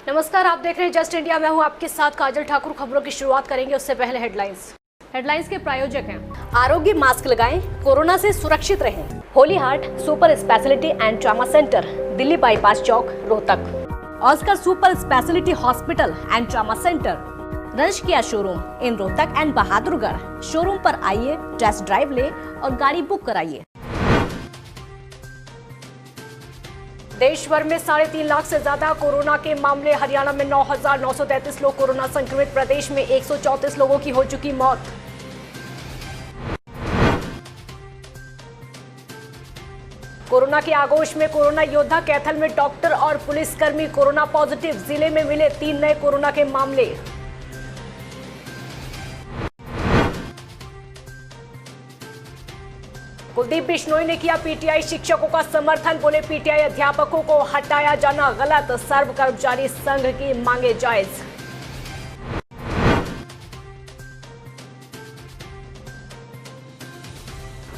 नमस्कार, आप देख रहे हैं जस्ट इंडिया। मैं हूं आपके साथ काजल ठाकुर। खबरों की शुरुआत करेंगे उससे पहले हेडलाइंस के प्रायोजक हैं आरोग्य, मास्क लगाएं, कोरोना से सुरक्षित रहें। Holy Heart Super Speciality and Trauma Centre, Delhi bypass Chowk, Rohtak. Oscar Super Speciality Hospital and Trauma Centre, रंश किया showroom in Rohtak and Bahadurgarh. Showroom पर आइए, टेस्ट ड्राइव ले और गाड़ी बुक कराइए। देश भर में 3.5 लाख से ज्यादा कोरोना के मामले। हरियाणा में 9,933 लोग कोरोना संक्रमित। प्रदेश में 134 लोगों की हो चुकी मौत। कोरोना के आगोश में कोरोना योद्धा। कैथल में डॉक्टर और पुलिसकर्मी कोरोना पॉजिटिव। जिले में मिले 3 नए कोरोना के मामले। कुलदीप बिश्नोई ने किया पीटीआई शिक्षकों का समर्थन। बोले, पीटीआई अध्यापकों को हटाया जाना गलत। सर्व कर्मचारी संघ की मांगे जायज।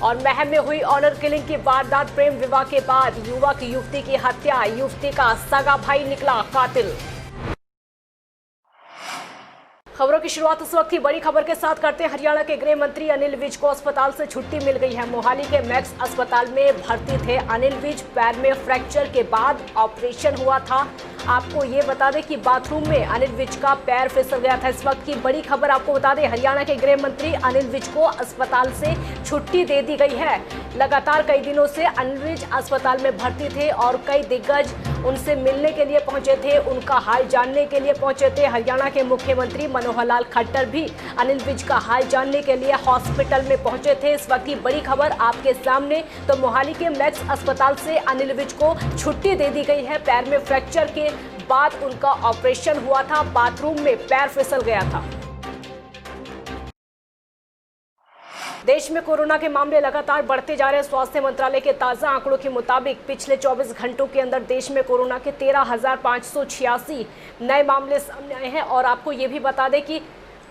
और महम में हुई ऑनर किलिंग की वारदात। प्रेम विवाह के बाद युवक युवती की हत्या। युवती का सगा भाई निकला कातिल। खबरों की शुरुआत उस वक्त की बड़ी खबर के साथ करते हैं। हरियाणा के गृह मंत्री अनिल विज को अस्पताल से छुट्टी मिल गई है। मोहाली के मैक्स अस्पताल में भर्ती थे अनिल विज। पैर में फ्रैक्चर के बाद ऑपरेशन हुआ था। आपको ये बता दें कि बाथरूम में अनिल विज का पैर फिसल गया था। इस वक्त की बड़ी खबर आपको बता दें, हरियाणा के गृह मंत्री अनिल विज को अस्पताल से छुट्टी दे दी गई है। लगातार कई दिनों से अनिल विज अस्पताल में भर्ती थे और कई दिग्गज उनसे मिलने के लिए पहुंचे थे, उनका हाल जानने के लिए पहुंचे थे। हरियाणा के मुख्यमंत्री मनोहर लाल खट्टर भी अनिल विज का हाल जानने के लिए हॉस्पिटल में पहुंचे थे। इस वक्त की बड़ी खबर आपके सामने। तो मोहाली के मैक्स अस्पताल से अनिल विज को छुट्टी दे दी गई है। पैर में फ्रैक्चर के बाद उनका ऑपरेशन हुआ था। बाथरूम में पैर फिसल गया था। देश में कोरोना के मामले लगातार बढ़ते जा रहे हैं। स्वास्थ्य मंत्रालय के ताज़ा आंकड़ों के मुताबिक पिछले 24 घंटों के अंदर देश में कोरोना के 13,586 नए मामले सामने आए हैं। और आपको ये भी बता दें कि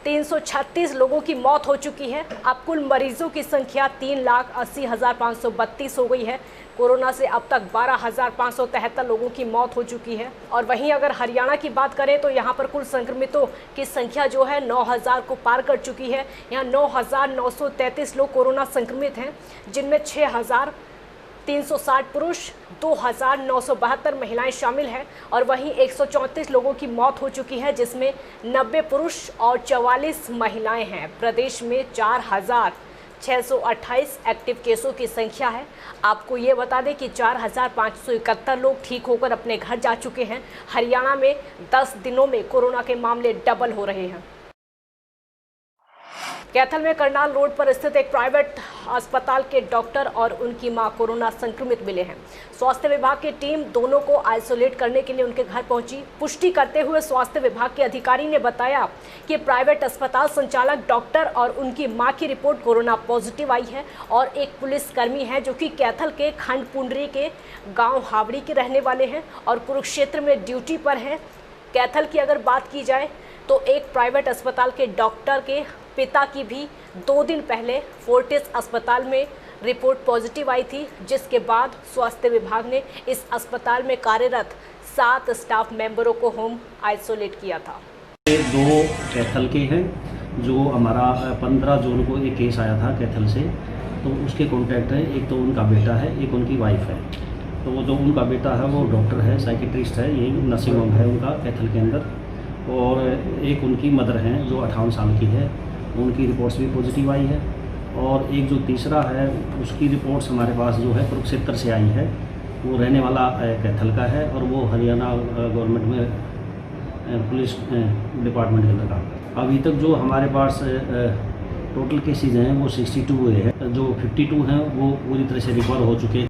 336 लोगों की मौत हो चुकी है। अब कुल मरीजों की संख्या 3,80,532 हो गई है। कोरोना से अब तक 12,573 लोगों की मौत हो चुकी है। और वहीं अगर हरियाणा की बात करें तो यहाँ पर कुल संक्रमितों की संख्या जो है 9,000 को पार कर चुकी है। यहाँ 9,933 लोग कोरोना संक्रमित हैं, जिनमें 6,360 पुरुष, 2,972 महिलाएं शामिल हैं। और वहीं 134 लोगों की मौत हो चुकी है, जिसमें 90 पुरुष और 44 महिलाएं हैं। प्रदेश में 4,628 एक्टिव केसों की संख्या है। आपको ये बता दें कि 4,571 लोग ठीक होकर अपने घर जा चुके हैं। हरियाणा में 10 दिनों में कोरोना के मामले डबल हो रहे हैं। कैथल में करनाल रोड पर स्थित एक प्राइवेट अस्पताल के डॉक्टर और उनकी मां कोरोना संक्रमित मिले हैं। स्वास्थ्य विभाग की टीम दोनों को आइसोलेट करने के लिए उनके घर पहुंची। पुष्टि करते हुए स्वास्थ्य विभाग के अधिकारी ने बताया कि प्राइवेट अस्पताल संचालक डॉक्टर और उनकी मां की रिपोर्ट कोरोना पॉजिटिव आई है। और एक पुलिसकर्मी है जो कि कैथल के खंड पुंडरी के गाँव हावड़ी के रहने वाले हैं और कुरुक्षेत्र में ड्यूटी पर हैं। कैथल की अगर बात की जाए तो एक प्राइवेट अस्पताल के डॉक्टर के पिता की भी 2 दिन पहले फोर्टिस अस्पताल में रिपोर्ट पॉजिटिव आई थी, जिसके बाद स्वास्थ्य विभाग ने इस अस्पताल में कार्यरत 7 स्टाफ मेंबरों को होम आइसोलेट किया था। 2 कैथल के हैं, जो हमारा 15 जून को एक केस आया था कैथल से, तो उसके कॉन्टैक्ट है। एक तो उनका बेटा है, एक उनकी वाइफ है। तो वो जो उनका बेटा है वो डॉक्टर है, साइकेट्रिस्ट है, यही नर्सिंग होम है उनका कैथल के अंदर। और एक उनकी मदर हैं जो 58 साल की है, उनकी रिपोर्ट्स भी पॉजिटिव आई है। और एक जो तीसरा है उसकी रिपोर्ट्स हमारे पास जो है कुरुक्षेत्र से आई है। वो रहने वाला कैथल का है और वो हरियाणा गवर्नमेंट में पुलिस डिपार्टमेंट के अंदर काम करता है। अभी तक जो हमारे पास टोटल केसेज हैं वो 62 हुए हैं। जो 52 हैं वो पूरी तरह से रिकवर हो चुके हैं।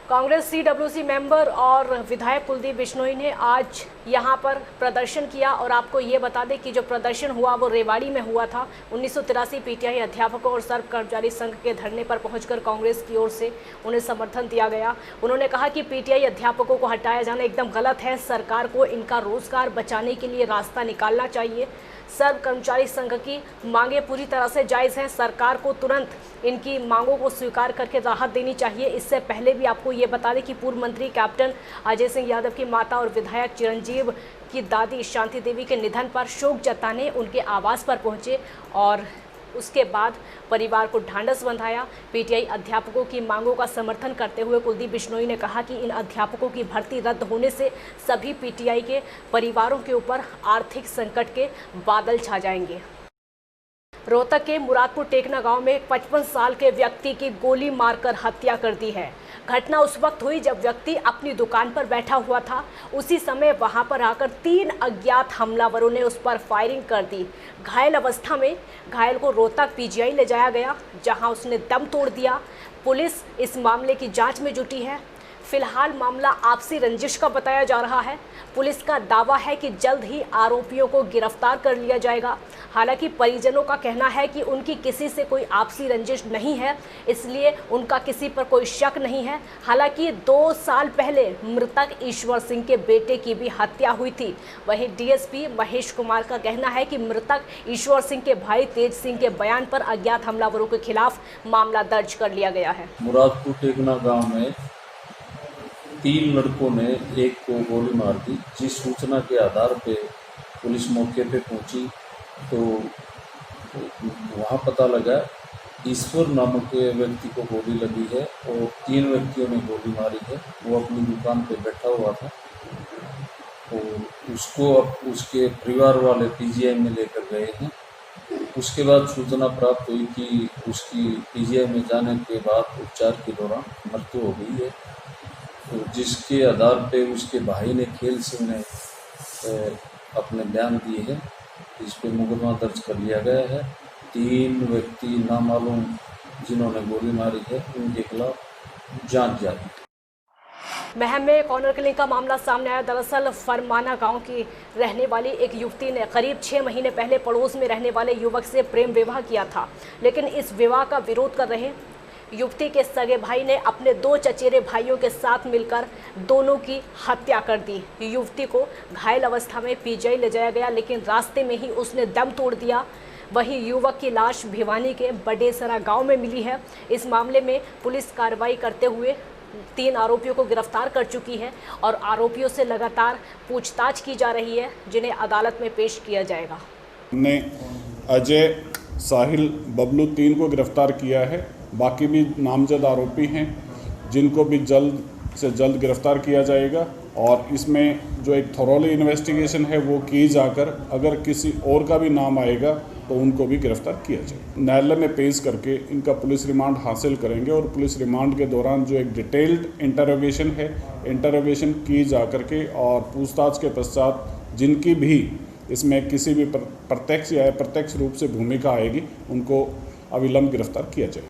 कांग्रेस CWC मेंबर और विधायक कुलदीप बिश्नोई ने आज यहां पर प्रदर्शन किया। और आपको ये बता दें कि जो प्रदर्शन हुआ वो रेवाड़ी में हुआ था। 1983 पीटीआई अध्यापकों और सर्व कर्मचारी संघ के धरने पर पहुंचकर कांग्रेस की ओर से उन्हें समर्थन दिया गया। उन्होंने कहा कि पीटीआई अध्यापकों को हटाया जाना एकदम गलत है। सरकार को इनका रोजगार बचाने के लिए रास्ता निकालना चाहिए। सर्व कर्मचारी संघ की मांगे पूरी तरह से जायज़ हैं। सरकार को तुरंत इनकी मांगों को स्वीकार करके राहत देनी चाहिए। इससे पहले भी आपको ये बता दें कि पूर्व मंत्री कैप्टन अजय सिंह यादव की माता और विधायक चिरंजीव की दादी शांति देवी के निधन पर शोक जताने उनके आवास पर पहुंचे और उसके बाद परिवार को ढांढस बंधाया। पीटीआई अध्यापकों की मांगों का समर्थन करते हुए कुलदीप बिश्नोई ने कहा कि इन अध्यापकों की भर्ती रद्द होने से सभी पीटीआई के परिवारों के ऊपर आर्थिक संकट के बादल छा जाएंगे। रोहतक के मुरादपुर टेकना गांव में 55 साल के व्यक्ति की गोली मारकर हत्या कर दी है। घटना उस वक्त हुई जब व्यक्ति अपनी दुकान पर बैठा हुआ था। उसी समय वहां पर आकर 3 अज्ञात हमलावरों ने उस पर फायरिंग कर दी। घायल अवस्था में घायल को रोहतक पीजीआई ले जाया गया, जहां उसने दम तोड़ दिया। पुलिस इस मामले की जांच में जुटी है। फिलहाल मामला आपसी रंजिश का बताया जा रहा है। पुलिस का दावा है कि जल्द ही आरोपियों को गिरफ्तार कर लिया जाएगा। हालांकि परिजनों का कहना है कि उनकी किसी से कोई आपसी रंजिश नहीं है, इसलिए उनका किसी पर कोई शक नहीं है। हालांकि 2 साल पहले मृतक ईश्वर सिंह के बेटे की भी हत्या हुई थी। वहीं डीएसपी महेश कुमार का कहना है कि मृतक ईश्वर सिंह के भाई तेज सिंह के बयान पर अज्ञात हमलावरों के खिलाफ मामला दर्ज कर लिया गया है। मुरादपुर टेकना गांव में 3 लड़कों ने एक को गोली मार दी। जिस सूचना के आधार पे पुलिस मौके पे पहुंची तो वहां पता लगा ईश्वर नामक व्यक्ति को गोली लगी है और 3 व्यक्तियों ने गोली मारी है। वो अपनी दुकान पे बैठा हुआ था और उसको अब उसके परिवार वाले पीजीआई में लेकर गए हैं। उसके बाद सूचना प्राप्त हुई कि उसकी पीजीआई में जाने के बाद उपचार के दौरान मृत्यु हो गई है। तो जिसके आधार पे उसके भाई ने खेल सिंह ने अपने बयान दिए हैं। इस पे मुकदमा दर्ज कर लिया गया है। 3 व्यक्ति नामालूम जिन्होंने गोली मारी है उनके खिलाफ जांच जारी। महम में कॉर्नर किलिंग का मामला सामने आया। दरअसल फरमाना गांव की रहने वाली एक युवती ने करीब 6 महीने पहले पड़ोस में रहने वाले युवक से प्रेम विवाह किया था, लेकिन इस विवाह का विरोध कर रहे युवती के सगे भाई ने अपने 2 चचेरे भाइयों के साथ मिलकर दोनों की हत्या कर दी। युवती को घायल अवस्था में पीजीआई ले जाया गया, लेकिन रास्ते में ही उसने दम तोड़ दिया। वहीं युवक की लाश भिवानी के बडेसरा गांव में मिली है। इस मामले में पुलिस कार्रवाई करते हुए 3 आरोपियों को गिरफ्तार कर चुकी है और आरोपियों से लगातार पूछताछ की जा रही है, जिन्हें अदालत में पेश किया जाएगा। हमने अजय, साहिल, बबलू 3 को गिरफ्तार किया है। बाकी भी नामजद आरोपी हैं जिनको भी जल्द से जल्द गिरफ्तार किया जाएगा और इसमें जो एक थॉरोली इन्वेस्टिगेशन है वो की जाकर अगर किसी और का भी नाम आएगा तो उनको भी गिरफ्तार किया जाएगा। न्यायालय में पेश करके इनका पुलिस रिमांड हासिल करेंगे और पुलिस रिमांड के दौरान जो एक डिटेल्ड इंटरोगेशन है, इंटरोगेशन की जाकर के और पूछताछ के पश्चात जिनकी भी इसमें किसी भी प्रत्यक्ष या अप्रत्यक्ष रूप से भूमिका आएगी उनको अविलंब गिरफ्तार किया जाएगा।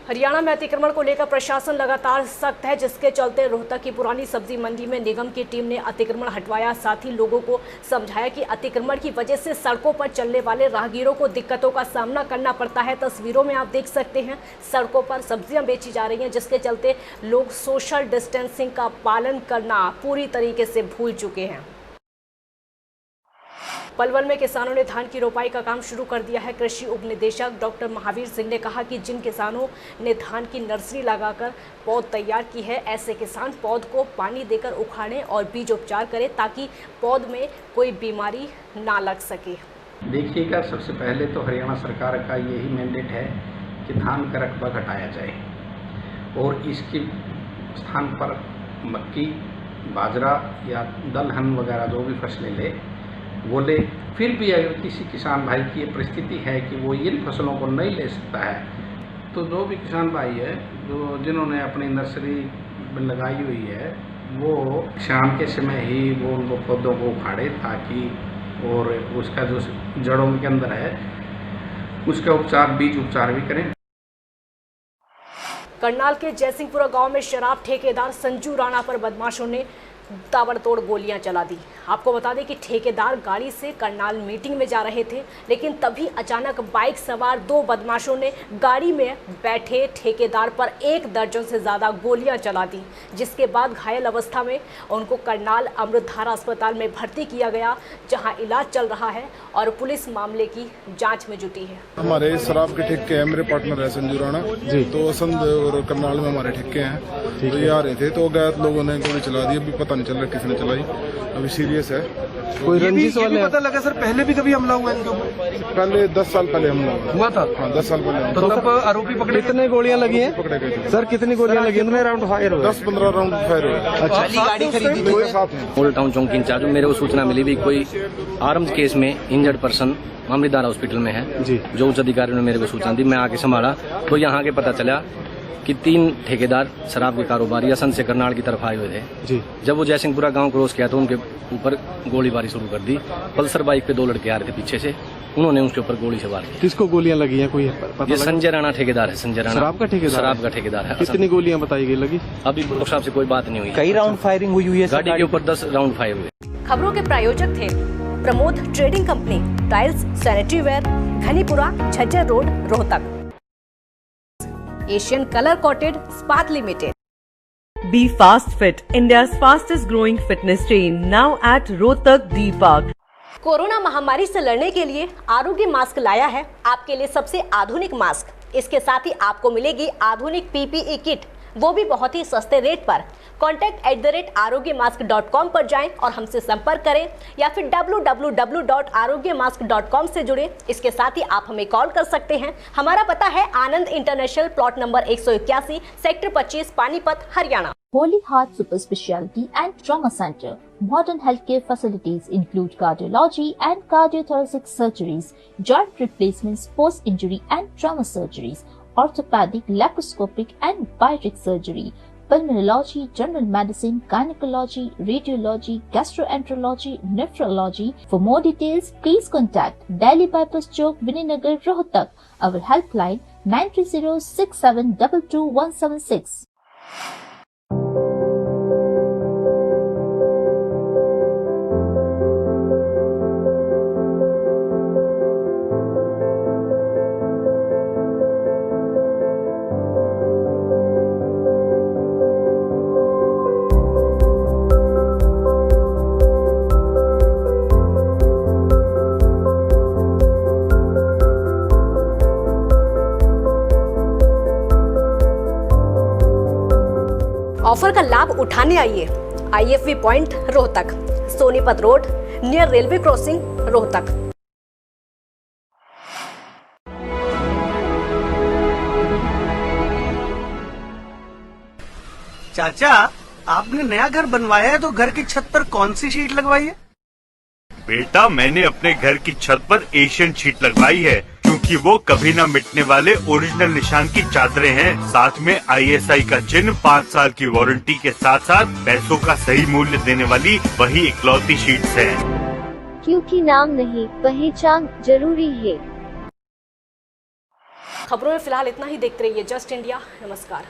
हरियाणा में अतिक्रमण को लेकर प्रशासन लगातार सख्त है, जिसके चलते रोहतक की पुरानी सब्जी मंडी में निगम की टीम ने अतिक्रमण हटवाया। साथ ही लोगों को समझाया कि अतिक्रमण की वजह से सड़कों पर चलने वाले राहगीरों को दिक्कतों का सामना करना पड़ता है। तस्वीरों में आप देख सकते हैं सड़कों पर सब्जियां बेची जा रही हैं, जिसके चलते लोग सोशल डिस्टेंसिंग का पालन करना पूरी तरीके से भूल चुके हैं। पलवल में किसानों ने धान की रोपाई का काम शुरू कर दिया है। कृषि उप निदेशक डॉक्टर महावीर सिंह ने कहा कि जिन किसानों ने धान की नर्सरी लगाकर पौध तैयार की है, ऐसे किसान पौध को पानी देकर उखाड़ें और बीज उपचार करें ताकि पौध में कोई बीमारी ना लग सके। देखिएगा, सबसे पहले तो हरियाणा सरकार का यही मैंडेट है कि धान का रकबा घटाया जाए और इसके स्थान पर मक्की, बाजरा या दलहन वगैरह जो भी फसलें ले वो ले। फिर भी अगर किसी किसान भाई की ये परिस्थिति है कि वो इन फसलों को नहीं ले सकता है, तो जो भी किसान भाई है जो जिन्होंने अपनी नर्सरी लगाई हुई है वो शाम के समय ही वो उन पौधों को उखाड़े ताकि और उसका जो जड़ों के अंदर है उसका उपचार, बीज उपचार भी करें। करनाल के जयसिंहपुरा गांव में शराब ठेकेदार संजू राणा पर बदमाशों ने ताबड़तोड़ गोलियां चला दी। आपको बता दें कि ठेकेदार गाड़ी से करनाल मीटिंग में जा रहे थे, लेकिन तभी अचानक बाइक सवार दो बदमाशों ने गाड़ी में बैठे ठेकेदार पर 1 दर्जन से ज़्यादा गोलियां चला दी, जिसके बाद घायल अवस्था में उनको करनाल अमृतधारा अस्पताल में भर्ती किया गया, जहां इलाज चल रहा है और पुलिस मामले की जाँच में जुटी है। हमारे शराब के ठेके हैं, मेरे पार्टनर है संजू राणा जी, तो संद और करनाल में हमारे ठेके हैं, तो ये आ रहे थे तो अज्ञात लोगों ने गोली चला दी। अभी पता नहीं चल रहा किसने चलाई, अभी सीरियस है। कोई रंजिश वाले पता लगा सर? पहले भी कभी हमला हुआ इनके ऊपर? पहले 10 साल पहले हमला हुआ था। हाँ 10 साल पहले। तो तब आरोपी पकड़े? कितने गोलियां लगी हैं? पकड़े गए थे सर। कितनी गोलियां लगी? कितने राउंड फायर हुए? 10-15 राउंड फायर हुए। अच्छा, गाड़ी खरीदी हुई साथ में। ओल्ड टाउन चौक इंचार्ज, मेरे को सूचना मिली भी कोई आर्म्स केस में इंजर्ड पर्सन अमृतधारा हॉस्पिटल में है जी। जो उच्च अधिकारियों ने मेरे को सूचना दी, मैं आके संभाला तो यहाँ के पता चला कि 3 ठेकेदार शराब के कारोबारी असंध से करनाल की तरफ आए हुए थे जी। जब वो जयसिंहपुरा गांव क्रॉस किया तो उनके ऊपर गोलीबारी शुरू कर दी। पल्सर बाइक पे 2 लड़के आ रहे थे पीछे से, उन्होंने उसके ऊपर गोली से वार की। किसको गोलियां लगी हैं? कोई ये संजय राणा ठेकेदार है। संजय राणा शराब का ठेकेदार है। कितनी गोलियां बताई गई लगी? अभी डॉक्टर साहब से कोई बात नहीं हुई। कई राउंड फायरिंग हुई है गाड़ी के ऊपर 10 राउंड फायर हुए। खबरों के प्रायोजक थे Pramod Trading Company, tiles, sanitary ware, Ghanipura, Jhajjar Road, Rohtak. Asian Colour Coated Ispat Limited. Be Fast Fit, India's fastest growing fitness chain, now at Rohtak D Park. Corona महामारी से लड़ने के लिए आरोग्य मास्क लाया है आपके लिए सबसे आधुनिक मास्क। इसके साथ ही आपको मिलेगी आधुनिक PPE किट, वो भी बहुत ही सस्ते रेट पर। contact@arogyamask.com पर जाएं और हमसे संपर्क करें या फिर www.arogyamask.com से जुड़े। इसके साथ ही आप हमें कॉल कर सकते हैं। हमारा पता है Anand International, plot number 181, sector 25, Panipat, Haryana. Holy Heart Super Speciality and Trauma Center. Modern healthcare facilities include cardiology and cardiothoracic surgeries, joint replacements, post-injury and trauma surgeries, orthopedic, laparoscopic and bariatric surgery, pulmonology, general medicine, gynecology, radiology, gastroenterology, nephrology. For more details, please contact Delhi Bypass Chowk, Vininagar, Rohtak. Our helpline 93067222176. Offer का लाभ उठाने आइए IFV point Rohtak, Sonipat road, near railway crossing, Rohtak. चाचा, आपने नया घर बनवाया है तो घर की छत पर कौन सी शीट लगवाई है? बेटा, मैंने अपने घर की छत पर एशियन शीट लगवाई है, क्योंकि वो कभी न मिटने वाले ओरिजिनल निशान की चादरें हैं। साथ में ISI का चिन्ह, 5 साल की वारंटी के साथ साथ पैसों का सही मूल्य देने वाली वही इकलौती शीट्स हैं। क्योंकि नाम नहीं, पहचान जरूरी है। खबरों में फिलहाल इतना ही। देखते रहिए जस्ट इंडिया। नमस्कार।